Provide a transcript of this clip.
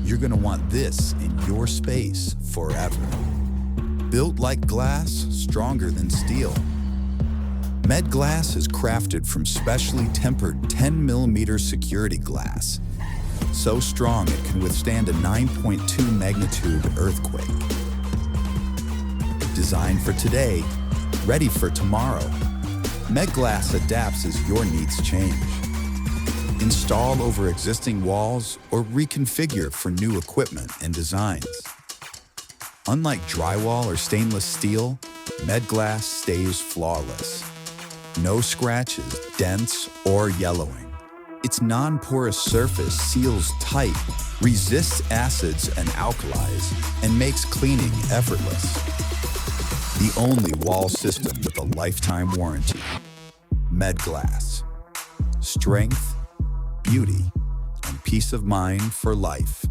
you're gonna want this in your space forever. Built like glass, stronger than steel. MEDglas is crafted from specially tempered 10mm security glass. So strong it can withstand a 9.2 magnitude earthquake. Designed for today, ready for tomorrow. MEDglas adapts as your needs change. Install over existing walls or reconfigure for new equipment and designs. Unlike drywall or stainless steel, MEDglas stays flawless. No scratches, dents, or yellowing. Its non-porous surface seals tight, resists acids and alkalis, and makes cleaning effortless. The only wall system with a lifetime warranty. MEDglas. Strength, beauty, and peace of mind for life.